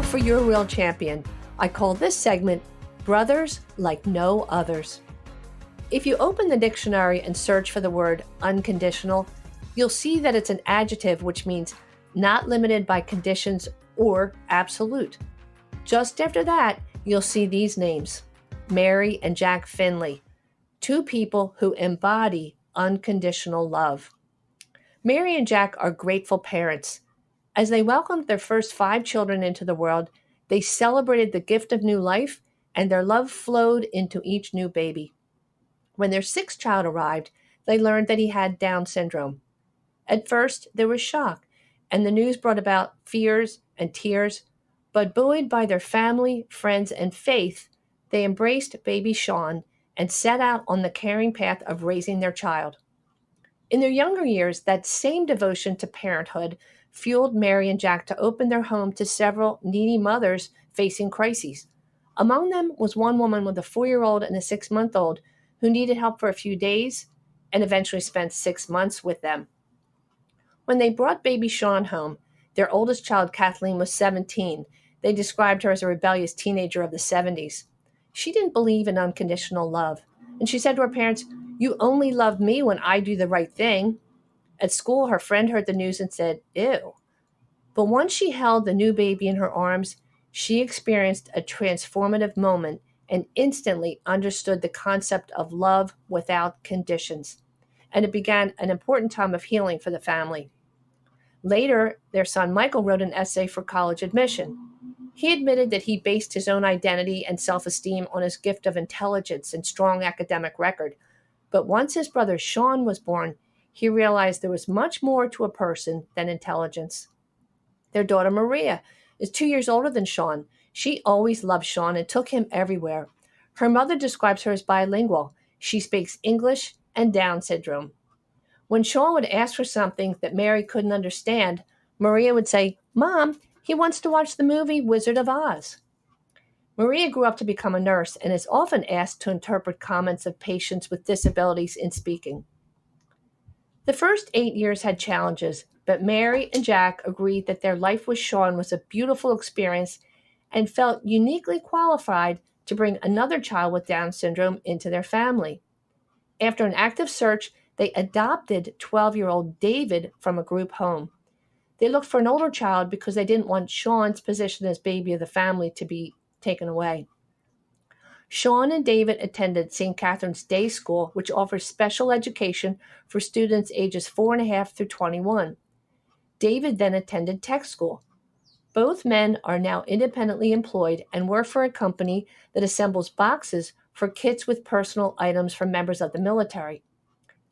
Now for your real champion. I call this segment Brothers Like No Others. If you open the dictionary and search for the word unconditional, you'll see that it's an adjective which means not limited by conditions or absolute. Just after that, you'll see these names, Mary and Jack Finley, two people who embody unconditional love. Mary and Jack are grateful parents. As they welcomed their first 5 children into the world, they celebrated the gift of new life, and their love flowed into each new baby. When their 6th child arrived, they learned that he had Down syndrome. At first, there was shock, and the news brought about fears and tears, but buoyed by their family, friends, and faith, they embraced baby Sean and set out on the caring path of raising their child. In their younger years, that same devotion to parenthood fueled Mary and Jack to open their home to several needy mothers facing crises. Among them was one woman with a 4-year-old and a 6-month-old who needed help for a few days and eventually spent 6 months with them. When they brought baby Sean home, their oldest child, Kathleen, was 17. They described her as a rebellious teenager of the 70s. She didn't believe in unconditional love, and she said to her parents, "You only love me when I do the right thing." At school, her friend heard the news and said, "Ew." But once she held the new baby in her arms, she experienced a transformative moment and instantly understood the concept of love without conditions. And it began an important time of healing for the family. Later, their son Michael wrote an essay for college admission. He admitted that he based his own identity and self-esteem on his gift of intelligence and strong academic record. But once his brother Sean was born, he realized there was much more to a person than intelligence. Their daughter Maria is 2 years older than Sean. She always loved Sean and took him everywhere. Her mother describes her as bilingual. She speaks English and Down syndrome. When Sean would ask for something that Mary couldn't understand, Maria would say, "Mom, he wants to watch the movie Wizard of Oz." Maria grew up to become a nurse and is often asked to interpret comments of patients with disabilities in speaking. The first 8 years had challenges, but Mary and Jack agreed that their life with Sean was a beautiful experience and felt uniquely qualified to bring another child with Down syndrome into their family. After an active search, they adopted 12-year-old David from a group home. They looked for an older child because they didn't want Sean's position as baby of the family to be taken away. Sean and David attended St. Catherine's Day School, which offers special education for students ages 4.5 through 21. David then attended tech school. Both men are now independently employed and work for a company that assembles boxes for kits with personal items from members of the military.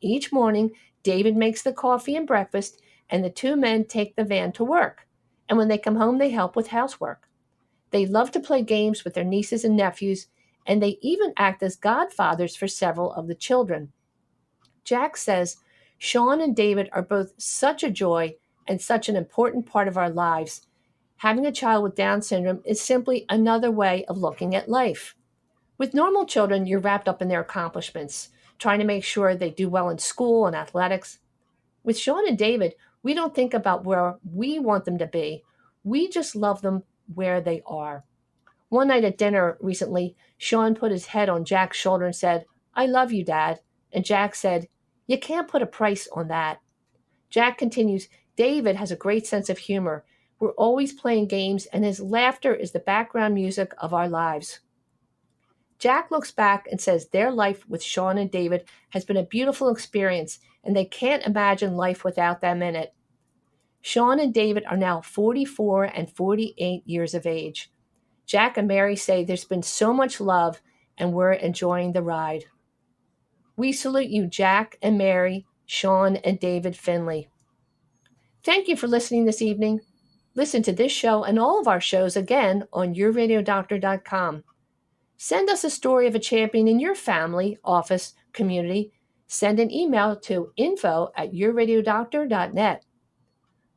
Each morning, David makes the coffee and breakfast, and the two men take the van to work. And when they come home, they help with housework. They love to play games with their nieces and nephews, and they even act as godfathers for several of the children. Jack says, "Sean and David are both such a joy and such an important part of our lives. Having a child with Down syndrome is simply another way of looking at life." With normal children, you're wrapped up in their accomplishments, trying to make sure they do well in school and athletics. With Sean and David, we don't think about where we want them to be. We just love them where they are. One night at dinner recently, Sean put his head on Jack's shoulder and said, "I love you, Dad." And Jack said, "You can't put a price on that." Jack continues, "David has a great sense of humor. We're always playing games, and his laughter is the background music of our lives." Jack looks back and says their life with Sean and David has been a beautiful experience, and they can't imagine life without them in it. Sean and David are now 44 and 48 years of age. Jack and Mary say there's been so much love, and we're enjoying the ride. We salute you, Jack and Mary, Sean and David Finley. Thank you for listening this evening. Listen to this show and all of our shows again on yourradiodoctor.com. Send us a story of a champion in your family, office, community. Send an email to info@yourradiodoctor.net.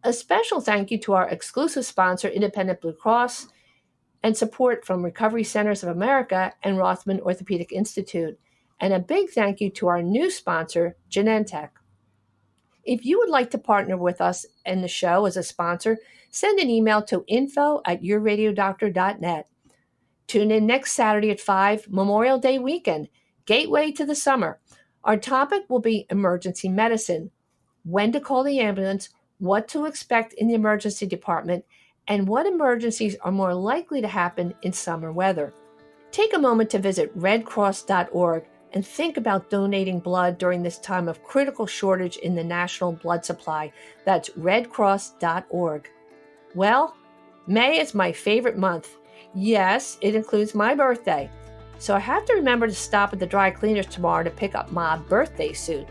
A special thank you to our exclusive sponsor, Independent Blue Cross, and support from Recovery Centers of America and Rothman Orthopedic Institute. And a big thank you to our new sponsor, Genentech. If you would like to partner with us in the show as a sponsor, send an email to info@yourradiodoctor.net. Tune in next Saturday at 5, Memorial Day weekend, Gateway to the Summer. Our topic will be emergency medicine, when to call the ambulance, what to expect in the emergency department, and what emergencies are more likely to happen in summer weather. Take a moment to visit redcross.org and think about donating blood during this time of critical shortage in the national blood supply. That's redcross.org. Well, May is my favorite month. Yes, it includes my birthday. So I have to remember to stop at the dry cleaners tomorrow to pick up my birthday suit.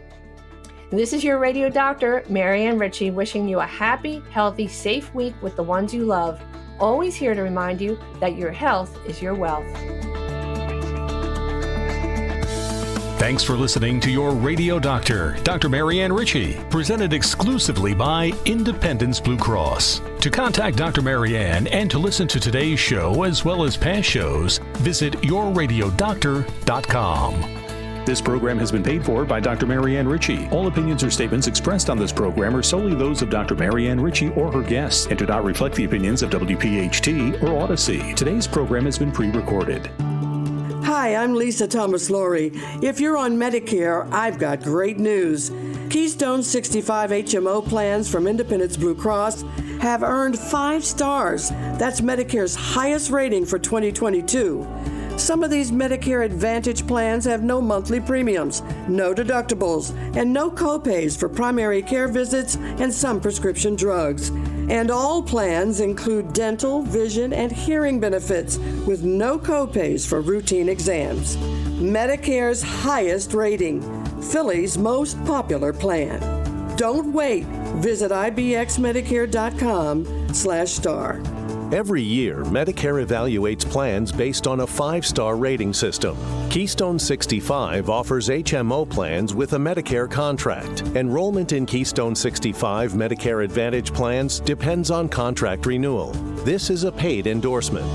And this is your radio doctor, Marianne Ritchie, wishing you a happy, healthy, safe week with the ones you love. Always here to remind you that your health is your wealth. Thanks for listening to Your Radio Doctor, Dr. Marianne Ritchie, presented exclusively by Independence Blue Cross. To contact Dr. Marianne and to listen to today's show as well as past shows, visit yourradiodoctor.com. This program has been paid for by Dr. Marianne Ritchie. All opinions or statements expressed on this program are solely those of Dr. Marianne Ritchie or her guests and do not reflect the opinions of WPHT or Odyssey. Today's program has been pre-recorded. Hi, I'm Lisa Thomas-Laurie. If you're on Medicare, I've got great news. Keystone 65 HMO plans from Independence Blue Cross have earned 5 stars. That's Medicare's highest rating for 2022. Some of these Medicare Advantage plans have no monthly premiums, no deductibles, and no copays for primary care visits and some prescription drugs. And all plans include dental, vision, and hearing benefits with no copays for routine exams. Medicare's highest rating, Philly's most popular plan. Don't wait. Visit ibxmedicare.com/star. Every year, Medicare evaluates plans based on a 5-star rating system. Keystone 65 offers HMO plans with a Medicare contract. Enrollment in Keystone 65 Medicare Advantage plans depends on contract renewal. This is a paid endorsement.